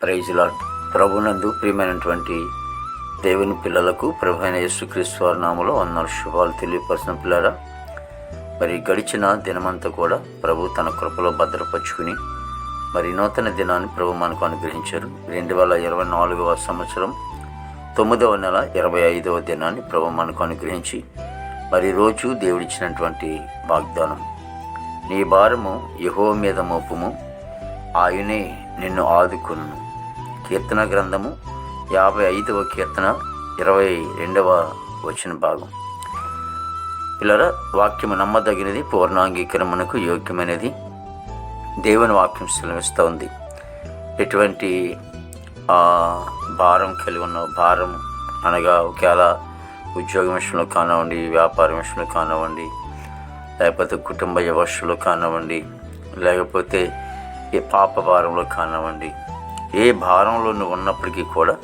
Praise lord. ప్రభునందు ప్రియమైనటువంటి దేవుని పిల్లలకు ప్రభు అయిన యేసుక్రీస్తు వారి నామములో వందనాలు శుభాలు తెలియపరిచిన పిల్లరా, మరి గడిచిన దినమంతా కూడా ప్రభు తన కృపలో భద్రపరుచుకుని మరి నూతన దినాన్ని ప్రభు మనకు అనుగ్రహించారు. 2024వ సంవత్సరం 9వ నెల 25వ దినాన్ని ప్రభు మనకు అనుగ్రహించి మరి రోజు దేవుడిచ్చినటువంటి వాగ్దానం, నీ భారము యెహోవా మీద మోపుము, ఆయనే నిన్ను ఆదుకొనును. కీర్తన గ్రంథము 55వ కీర్తన 22వ వచన భాగం. పిల్లరా, వాక్యము నమ్మదగినది, పూర్ణాంగీకరణకు యోగ్యమైనది. దేవుని వాక్యం సెలవిస్తూ ఉంది. ఎటువంటి భారం కలిగి ఉన్న భారం అనగా ఒకవేళ ఉద్యోగం విషయంలో కానివ్వండి, వ్యాపారం విషయంలో కానివ్వండి, లేకపోతే కుటుంబ వ్యవస్థలో కానివ్వండి, లేకపోతే ఏ పాప భారంలో కానివ్వండి, ఏ భారంలో నువ్వు ఉన్నప్పటికీ కూడా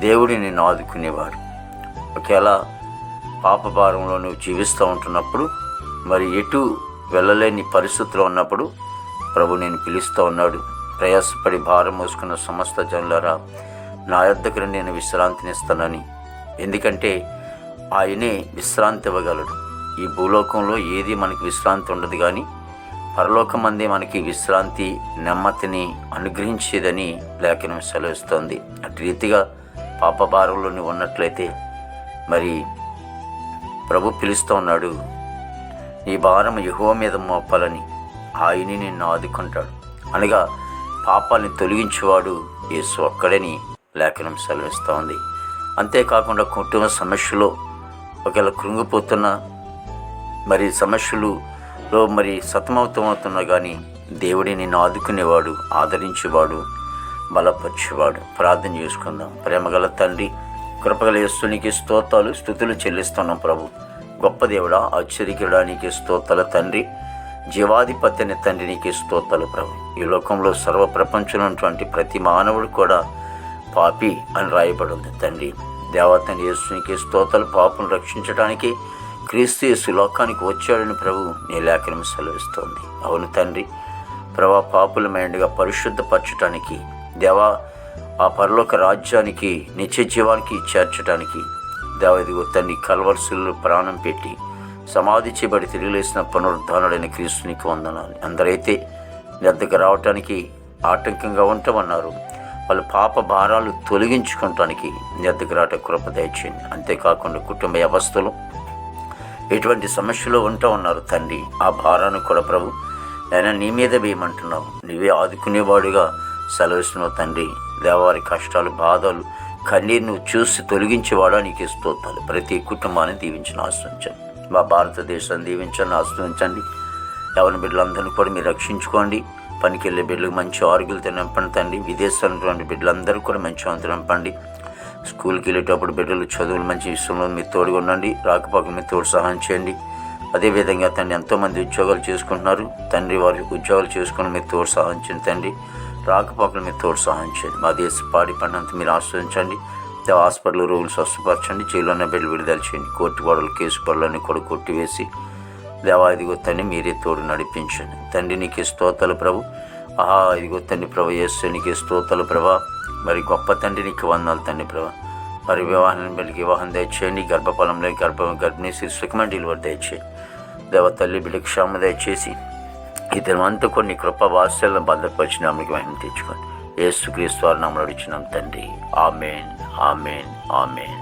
దేవుడు నిన్ను ఆదుకునేవాడు. ఒకవేళ పాప భారంలో నువ్వు జీవిస్తూ ఉంటున్నప్పుడు, మరి ఎటు వెళ్ళలేని పరిస్థితిలో ఉన్నప్పుడు ప్రభు నేను పిలుస్తూ ఉన్నాడు. ప్రయాసపడి భారం మోసుకున్న సమస్త జనులారా, నా యొద్దకు నేను విశ్రాంతినిస్తానని. ఎందుకంటే ఆయనే విశ్రాంతి ఇవ్వగలడు. ఈ భూలోకంలో ఏది మనకి విశ్రాంతి ఉండదు, కానీ పరలోకమందే మనకి విశ్రాంతి, నెమ్మదిని అనుగ్రహించేదని లేఖనం సెలవిస్తోంది. అటు రీతిగా పాప భారంలో నువ్వు ఉన్నట్లయితే మరి ప్రభు పిలుస్తూ ఉన్నాడు, నీ భారం యెహోవా మీద మోపాలని. ఆయనే నిన్ను ఆదుకుంటాడు. అనగా పాపాలని తొలగించేవాడు యేసు ఒక్కడని లేఖనం సెలవిస్తూ ఉంది. అంతేకాకుండా కుటుంబ సమస్యలో ఒకవేళ కృంగిపోతున్న మరి సమస్యలులో మరి సతమవుతున్నా కానీ దేవుడి నిన్ను ఆదుకునేవాడు, ఆదరించేవాడు, బలపరిచేవాడు. ప్రార్థన చేసుకుందాం. ప్రేమగల తండ్రి, కృపగల యేసు నీకు స్తోత్రాలు స్తుతులు చెల్లిస్తున్నాం ప్రభు. గొప్ప దేవుడా, ఆశ్చర్యకరుడా నీకు స్తోత్రాలు తండ్రి. జీవాధిపతి అనే తండ్రి నీకు స్తోత్రాలు ప్రభు. ఈ లోకంలో సర్వ ప్రపంచంలో ఉన్నటువంటి ప్రతి మానవుడు కూడా పాపి అని రాయబడి ఉంది తండ్రి. దేవతని యేసు నీకు స్తోత్రాలు. పాపను రక్షించడానికి క్రీస్తు యేసు లోకానికి వచ్చాడని ప్రభు నీ లేఖనం సెలవిస్తోంది. అవును తండ్రి, ప్రభా పాపుల మైండ్గా పరిశుద్ధపరచడానికి, దేవా ఆ పరలోక రాజ్యానికి నిత్య జీవానికి చేర్చడానికి దేవా ఇదిగో తండ్రి కల్వరిశిలలో ప్రాణం పెట్టి సమాధి చేయబడి తిరిగి లేసిన పునరుద్ధానుడైన క్రీస్తునికి వందనాలు. అందరైతే నీ వద్దకు రావటానికి ఆటంకంగా ఉంటామన్నారు, వాళ్ళ పాప భారాలు తొలగించుకోవటానికి నీ వద్దకు రావట కృప దయచేయండి. అంతేకాకుండా కుటుంబ వ్యవస్థలు ఎటువంటి సమస్యలో ఉంటా ఉన్నారు తండ్రి, ఆ భారాన్ని కూడా ప్రభు అయినా నీ మీద వేయమంటున్నావు. నీవే ఆదుకునేవాడుగా సెలవిస్తున్నావు తండ్రి. దేవారి కష్టాలు, బాధలు, కన్నీరును చూసి తొలగించేవాడా నీకు స్తోత్రాలు. ప్రతి కుటుంబాన్ని దీవించిన ఆశ్రయించండి. మా భారతదేశాన్ని దీవించండి, ఆశ్రయించండి. ఎవరి బిడ్డలందరినీ కూడా మీరు రక్షించుకోండి. పనికి వెళ్ళే బిడ్డలకు మంచి ఆరోగ్యాలతో నింపండి తండ్రి. విదేశాలటువంటి బిడ్డలందరూ కూడా మంచి అంతా నింపండి. స్కూల్కి వెళ్ళేటప్పుడు బిడ్డలు చదువులు మంచి విషయంలో మీరు తోడుగా ఉండండి. రాకపోకలు మీరు తోడు సహాయం చేయండి. అదేవిధంగా తండ్రి ఎంతోమంది ఉద్యోగాలు చేసుకుంటున్నారు తండ్రి, వారి ఉద్యోగాలు చేసుకుని మీరు తోడు సహాయం చేయండి తండ్రి. రాకపోకలు మీరు తోడు సహాయం చేయండి. మా దేశ పాడి పండంతా మీరు ఆశ్రయించండి. హాస్పిటల్ రోగులు స్వస్థపరచండి. జైలు ఉన్న బిడ్డలు విడుదల చేయండి. కోర్టు గొడవలు, కేసు గొడవలన్నీ కూడా కొట్టివేసి దేవా ఇదిగో తండ్రి మీరే తోడు నడిపించండి తండ్రి. నీకు స్తోత్రాలు ప్రభు. ఇదిగో తండ్రి ప్రభు యేసు నీకు స్తోత్రాలు ప్రభా. మరి గొప్ప తండ్రి నీకు వందనాలు తండ్రి ప్రభా. మరి వివాహాన్ని బిడ్డకి వివాహం దయచేయండి. గర్భఫలంలో గర్భిణీ శిశుకమైన డెలివరీ దయచేయండి. దేవ తల్లి బిడ్డకి క్షేమ దయచేసి ఈ దినమంతా కొన్ని కృప వాత్సల్యం భద్రపరిచిన నామమునకు మహిమ తెచ్చుకోండి. యేసుక్రీస్తు వారి నామములో అడుగుచున్నాం తండ్రి. ఆమేన్, ఆమేన్, ఆమేన్.